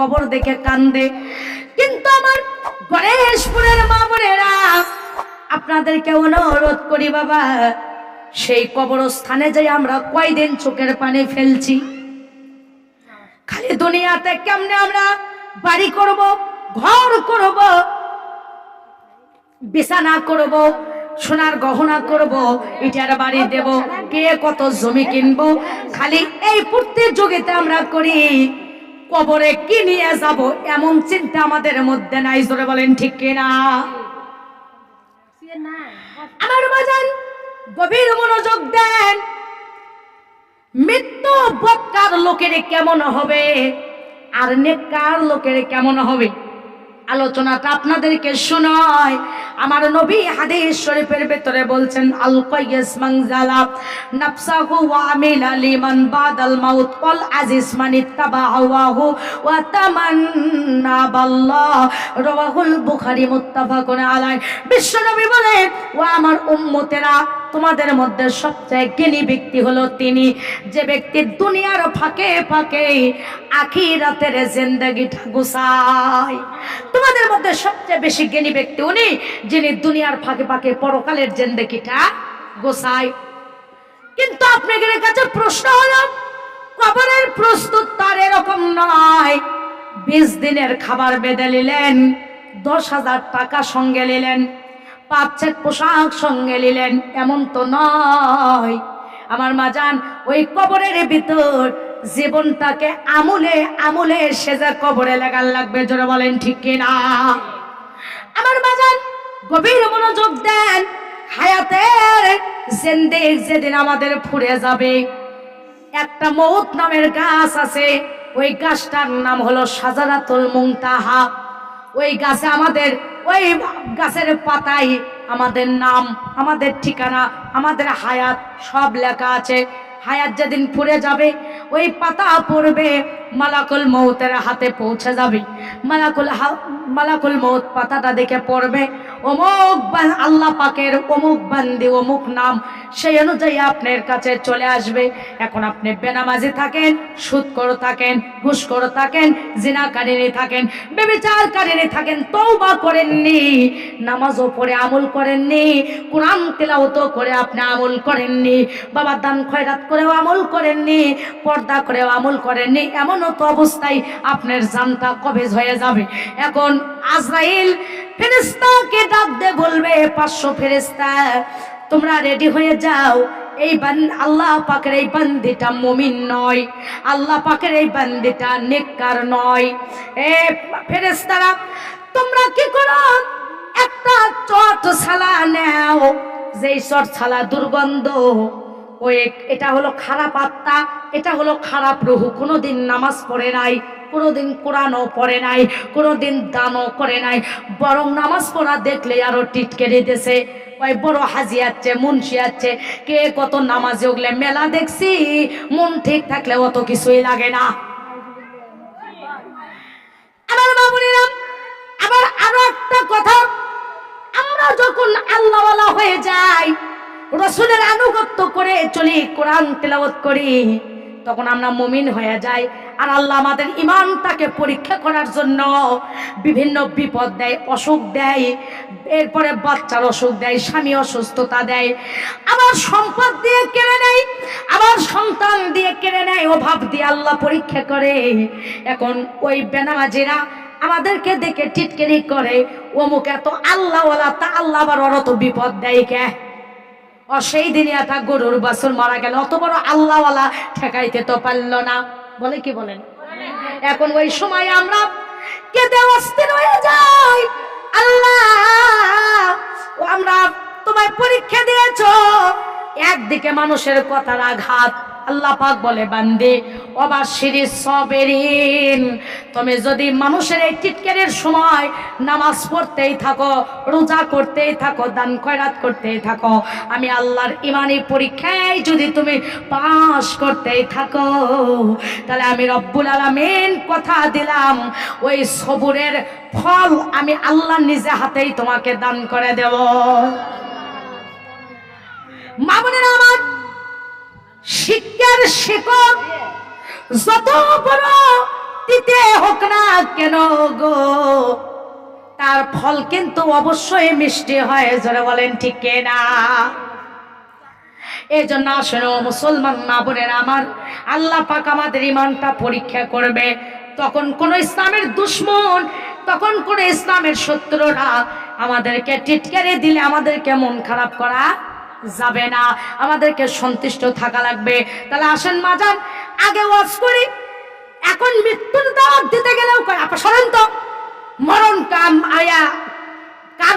কবর দেখে কান্দে। কিন্তু আমার গণেশপুরের মা বোনেরা, আপনাদেরকে অনুরোধ করি বাবা, সেই কবরস্থানে যাই আমরা কয়দিন চোখের পানি ফেলছি। খালি দুনিয়াতে কেমনে আমরা বাড়ি করব, ঘর করব, বিছানা করব, সোনার গহনা করব, ইটার বাড়ি দেব, কে কত জমি কিনবো, খালি এই প্রতিযোগিতা আমরা করি। কবরে কি নিয়ে যাব এমন চিন্তা আমাদের মধ্যে নাই। জোরে বলেন ঠিক কিনা? আমার বাজান গভীর মনোযোগ দেন। মৃত্যু বক্কার লোকের কেমন হবে আর নেককার লোকের কেমন হবে, আলোচনাটা আপনাদেরকে শোনায়। আমার নবী হাদিস শরীফের ভিতরে বলছেন, আল কাইয়াস মানজালা নাফসাহু ওয়া আমিলা লিমান বাদাল মাউত ওয়াল আজিজ মান ইত্তাবাহু ওয়া তামান্না বাল্লাহ, রাওয়াহুল বুখারী মুত্তাফাকুন আলাইহি। বিশ্বনবী বলেন, ও আমার উম্মতেরা, তোমাদের মধ্যে সবচেয়ে জ্ঞানী ব্যক্তি হলো তিনি যে ব্যক্তি দুনিয়ার ফাঁকে ফাঁকে আখিরাতের জিন্দেগিটা গোছায়। তোমাদের মধ্যে সবচেয়ে বেশি জ্ঞানী ব্যক্তি উনি যিনি দুনিয়ার ফাঁকে ফাঁকে পরকালের জিন্দেগিটা গোছায়। কিন্তু আপনাদের কাছে প্রশ্ন হলো, কবরের প্রস্তুত তার এরকম নয়। 20 দিনের খাবার বেঁধে নিলেন, 10,000 টাকা সঙ্গে নিলেন, 5 সেট পোশাক সঙ্গে নিলেন, এমন তো নয়। আমার মাজান, ওই কবরের ভিতর জীবনটাকে আমূলে আমূলে সেজে কবরে লাগার লাগবে। জোরে বলেন ঠিক কিনা? আমার মাজান গভীর মনোযোগ দেন। হায়াতের জিন্দেগি যেদিন আমাদের ফুরে যাবে, একটা মউত নামের গাছ আছে, ওই গাছটার নাম হলো শাজারাতুল মুনতাহা। ওই গাছে আমাদের, ওই গাছের পাতায় আমাদের নাম, আমাদের ঠিকানা, আমাদের হায়াত সব লেখা আছে। হায়াত যেদিন ফুরে যাবে, ওই পাতা পড়বে, মালাকুল মউতের হাতে পৌঁছে যাবে। মালাকুল মউত পাতাটা দেখে পড়বে, অমুক আল্লাহ পাকের অমুক বান্দি, অমুক নাম, সেই অনুযায়ী আপনার কাছে চলে আসবে। এখন আপনি বেনামাজি থাকেন, সুদখোর থাকেন, ঘুষখোর থাকেন, জিনাকারিনী থাকেন, ব্যভিচারকারিনী থাকেন, তওবা করেননি, নামাজও পড়ে আমল করেননি, কোরআন তেলাওয়াত করে আপনি আমল করেননি, বাবা দান খয়রাত করেও আমল করেননি, পর্দা করেও আমল করেননি, এমনও তো অবস্থায় আপনার জানটা কবেজ হয়ে যাবে। এখন আজরাইল ফেরেশতাকে ডাক দিয়ে বলবে, 500 ফেরেশতা তোমরা রেডি হয়ে যাও, এই আল্লাহ পাকের এই বান্দিটা মুমিন নয়, আল্লাহ পাকের এই বান্দিটা নেককার নয়। এ ফেরেশতারা তোমরা কি করো, একটা চট ছালা নাও, যেই চট ছালা দুর্গন্ধ, ওই এটা হলো খারাপ আত্মা, এটা হলো খারাপ রূহ, কোনোদিন নামাজ পড়ে নাই, কোনোদিন কোরআনও পড়ে নাই, কোনোদিন দানও করে নাই, বরং নামাজ পড়া দেখলে আরো টিটকেরে দিতেছে। ওই বড় হাজি আছে, মুন্সি আছে, কে কত নামাজে ওগলে মেলা দেখছি, মন ঠিক থাকলে অত কিছুই লাগে না। আমার বাবুরা, আবার আরো একটা কথা, আমরা যখন আল্লাহওয়ালা হয়ে যাই, রাসূলের আনুগত্য করে চলি, কোরআন তেলাওয়াত করি, তখন আমরা মুমিন হয়ে যাই। আর আল্লাহ আমাদের ঈমানটাকে পরীক্ষা করার জন্য বিভিন্ন বিপদ দেয়, অসুখ দেয়, এরপরে বাচ্চার অসুখ দেয়, স্বামী অসুস্থতা দেয়, আবার সম্পদ দিয়ে কেড়ে নেয়, আবার সন্তান দিয়ে কেড়ে নেয়, অভাব দিয়ে আল্লাহ পরীক্ষা করে। এখন ওই বেনামাজিরা আমাদেরকে দেখে টিটকারি করে, অমুক এত আল্লাহওয়ালা, তা আল্লাহ আবার ওর তো বিপদ দেয় কে? ও সেই দিনে একটা গরুর বাছুর মারা গেল, অত বড় আল্লাহওয়ালা ঠেকাইতে তো পারল না, বলে কি বলেন? এখন ওই সময় আমরা কেঁদে অস্থির হয়ে যাই, আল্লাহ আমরা তোমায় পরীক্ষা দিয়েছো। একদিকে মানুষের কথার আঘাত, আল্লাহ পাক বলে, বান্দে অবাশিরিস সাবিরিন, তুমি যদি মানুষের এই টিটকারির সময় নামাজ পড়তেই থাকো, রোজা করতেই থাকো, দান খয়রাত করতেই থাকো, আমি আল্লাহর ঈমানি পরীক্ষায় যদি তুমি পাস করতেই থাকো, তাহলে আমি রব্বুল আলামিন কথা দিলাম, ওই সবুরের ফল আমি আল্লাহ নিজে হাতেই তোমাকে দান করে দেব। মা বোনেরা আমার, শিক্ষার শিকড় যত বড় দিতে হোক না কেন গো, তার ফল কিন্তু অবশ্যই মিষ্টি হয়। যারা বলেন ঠিক কিনা? এই জন্য আসলে মুসলমান মা বোনেরা আমার, আল্লাহ পাক আমাদের ইমানটা পরীক্ষা করবে। তখন কোন ইসলামের দুশ্মন, তখন কোন ইসলামের শত্রুরা আমাদেরকে টিটকারি দিলে আমাদেরকে মন খারাপ করা যাবে না, আমাদেরকে সন্তুষ্ট থাকা লাগবে। তাহলে আসেন মাজান, আগে ওয়াজ করি, এখন মৃত্যুর দাওয়াত দিতে গেলেও কয় আপা শোনেন তো, মরণ কাম আয়া